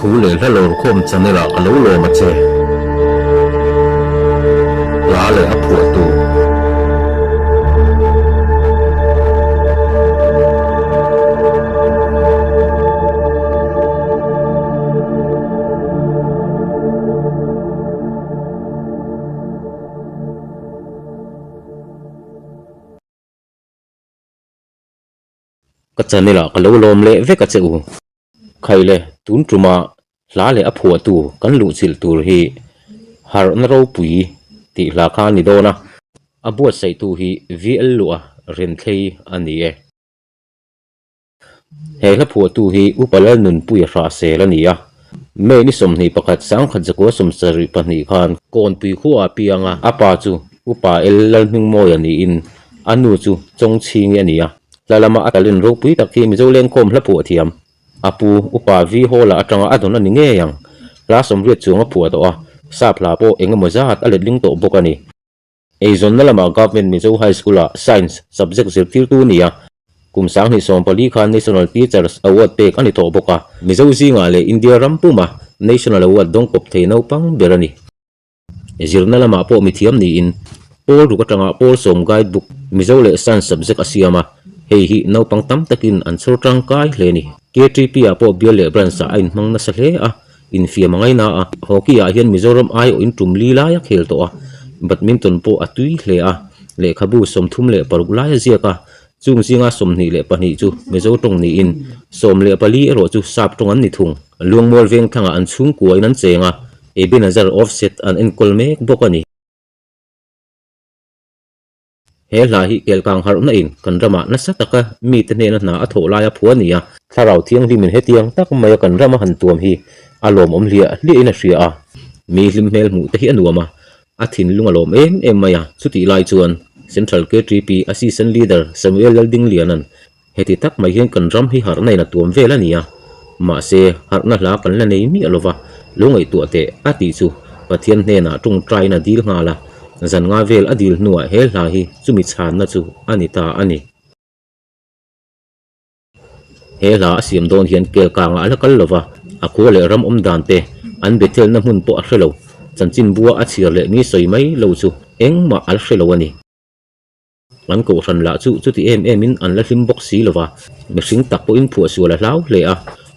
thu le la lor khom chanela ka lo lo ma che la le a phu tu ka chanela ka lo lom le ve ka cheu khaile tun truma la le a phu tu kan lu chil tur hi har na ro pui ti la kha ni do na abuat sai tu hi vl lu a ren thei ani e he la phu tu hi upalal nun pui ra se la ni a me ni som ni pakhat sang khat jako som sari pani khan kon pui khuwa pianga apa chu upa el lal ming mo yani in anu chu chong ching ani a lalama atalin ro pui tak hi mi zo leng khom la pu thiam apu upa vi hola atanga adona ni nge yang la som riat chunga pu to a sapla po engemaw zat alet ling to bokani ezon nalama government mizo high school a science subject zirtir tu nia kum sang ni som pali khan national teachers award te ani to boka mizo zinga le india rampuma national award dong kop theino pang berani ezir nalama po mithiam ni in pol ru ka tanga pol som guidebook mizo le science subject asiama hei hi no pang tam takin an chur tang kai hle ni KTP a po biale branch a in mang na sa hle a in fia mangai na a hockey a hian mizoram ai o in tumli la ya khel to a badminton po atui hle a le khabu som thum le paruk la ya zia ka chung zinga som ni le pani chu mizo tong ni in som le pali ro chu sap tong an ni thung luang mor veng thanga an chung kuai nan chenga e bin azar offset an enkol mek bokani he la hi kel kang har na in kan rama na sataka mi te ne na a thola ya phuania tharau thiang vi min hetiang tak mai kan rama han tuam hi alom om lia li ina ria a mi lim mel mu te hi anuama a thin lunga lom em maya chuti lai chuan central KTP assistant leader Samuel Lalding lianan heti tak mai hian kan ram hi har nei na tuam vela nia ma se har na la kan la nei mi alova lungai tu ate ati chu pathian hne na tung trai na dil nga la zan nga vel adil nuwa he la hi chumi chan na chu anita ani he la siam don hian kel kanga ala kal lova akhu le ram om dan te an betel na mun po a hrelo chanchin bua a chhir le mi soi mai lo chu engma al hrelo ani an ko ran la chu chuti em in an la hlim box si lova mihring tak po in phu suala hlau hle a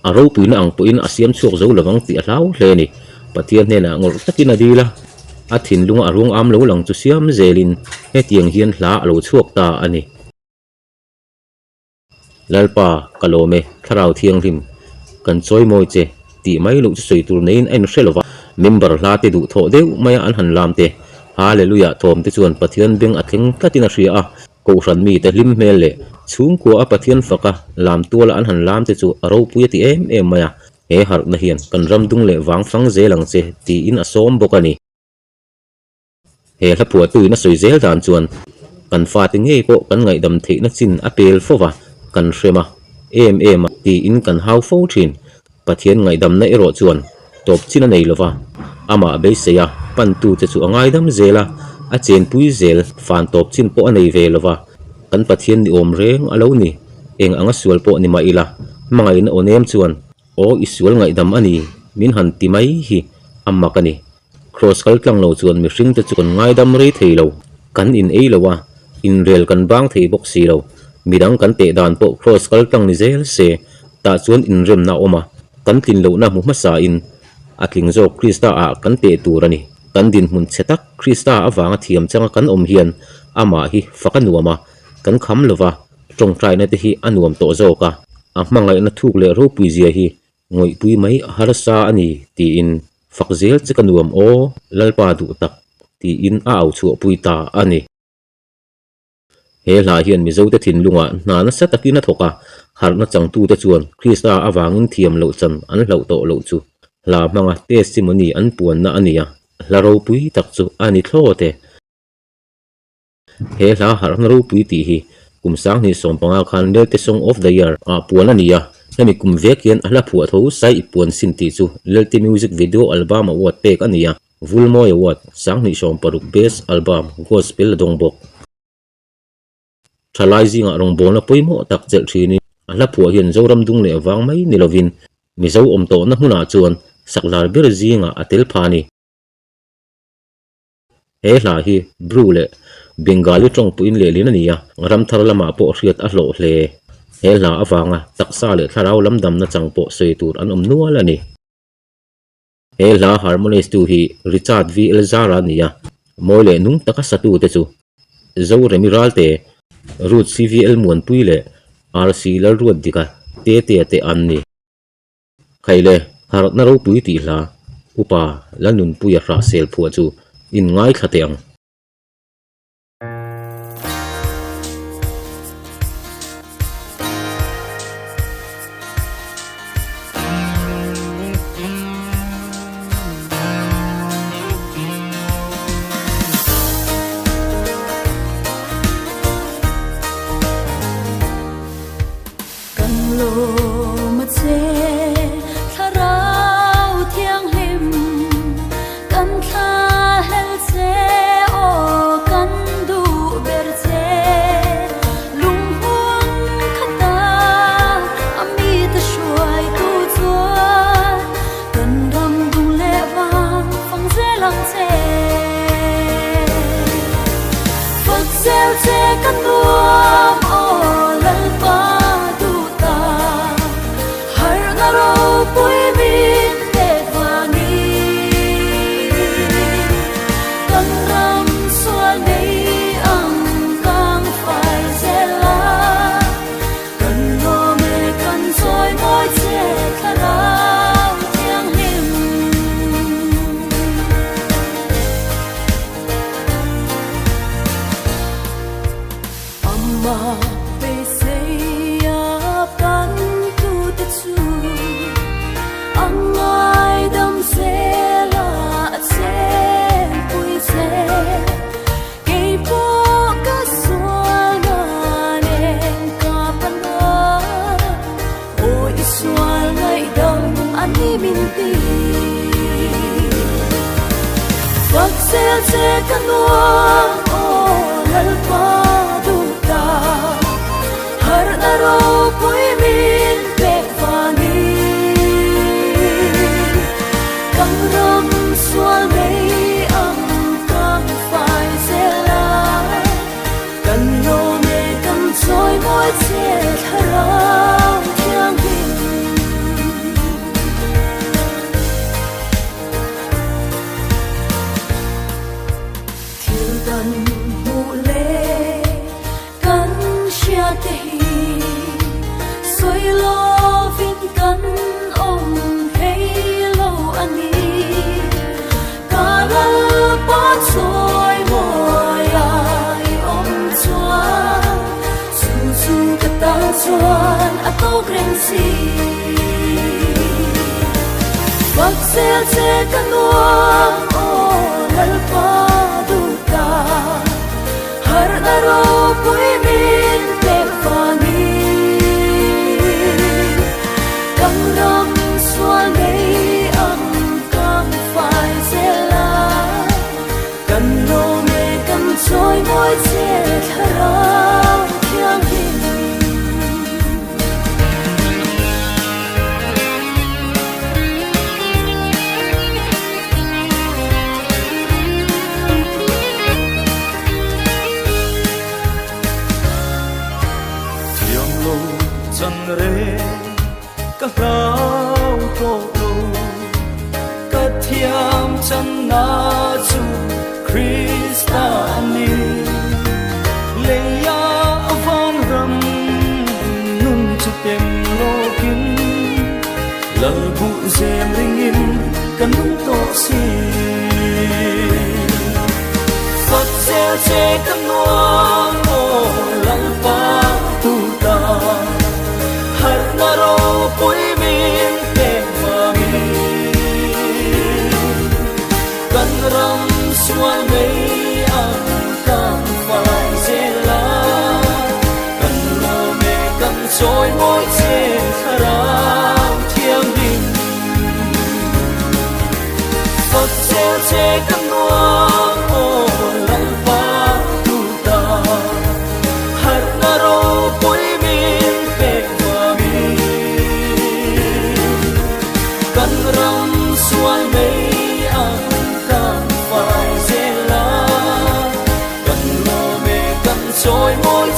aro puina ang po in asiam chuak zo lawang ti a hlau hle ni pathian hne na ngor takin adila a thin lunga arung am lo lang chu siam zelin he tiang hian hla lo chuak ta ani lalpa kalome tharau thiang hlim kan choi moi che ti mai lo chu soi tur nein en hrelowa member hla te du tho deuh maya an han lam te hallelujah thom te chuan pathian beng atheng tatina ria a ko ran mi te hlim mel le chung ko a pathian faka lam tuala an han lam te chu aro pui ti em maya he har na hian kan ram dung le wang fang zelang che ti in asom bokani he la pu tu na soi zel dan chuan kan fa ti nge ko kan ngai dam the na chin apel fowa kan hrema em ti in kan hau fo thin pathian ngai dam na ero chuan top china nei lova ama be seya pan tu te chu angai dam zela a chen pui zel fan top chin po anei ve lova kan pathian ni om reng alo ni eng anga sual po ni maila mangai na onem chuan o isual ngai dam ani min han ti mai hi amma kani cross kal tlang lo chuan mi hring te chuan ngai dam rei theilo kan in ei lowa in rel kan bang thei bok si lo midang kan te dan po cross kal tlang ni zel se ta chuan in rem na oma kan tin lo na mu ma sa in atling zo krista a kan te turani kan din mun chetak krista awanga thiam changa kan om hian ama hi fakanuama kan kham lova tong trai na te hi anuam to zo ka a hmangai na thuk le ro pui zia hi ngoi pui mai harsa ani ti in fakzel chikanuam o lalpa du tak ti in a au chu pui ta ani he la hian mi zo te thin lunga na na sa takina thoka har na chang tu te chuan krista awangin thiam lo chan an lo to lo chu la manga testimony an puan na ania la ro pui tak chu ani thlote he la har na ro pui ti hi kum sang ni som panga khan le te song of the year a puan ania nami kum vekian ala phu tho sai puan sin ti chu lelte music video album award pek ania vulmoi award sang ni som paruk best album gospel dongbok thalai zinga rong bona poimo tak chel thini ala phu hian zoram dung le wang mai nilovin mizo om to na huna chuan saklar ber zinga atel phani he hla hi bru le bengali tong puin le lin ania ram thar lama po hriat a hlo hle he hla awanga taksa le tharau lamdam na changpo seitur an om nual ani he hla harmonies tu hi Richard V Elzara nia moile nung taka satu te chu zo remiral te root CVL muan puile RC la ruat dika te an ni khaile harat na ro pui ti hla upa lanun puya ra sel phu chu in ngai thlateng râm xuôi mấy ăn can phải dễ lá cần lô mê cần trôi môi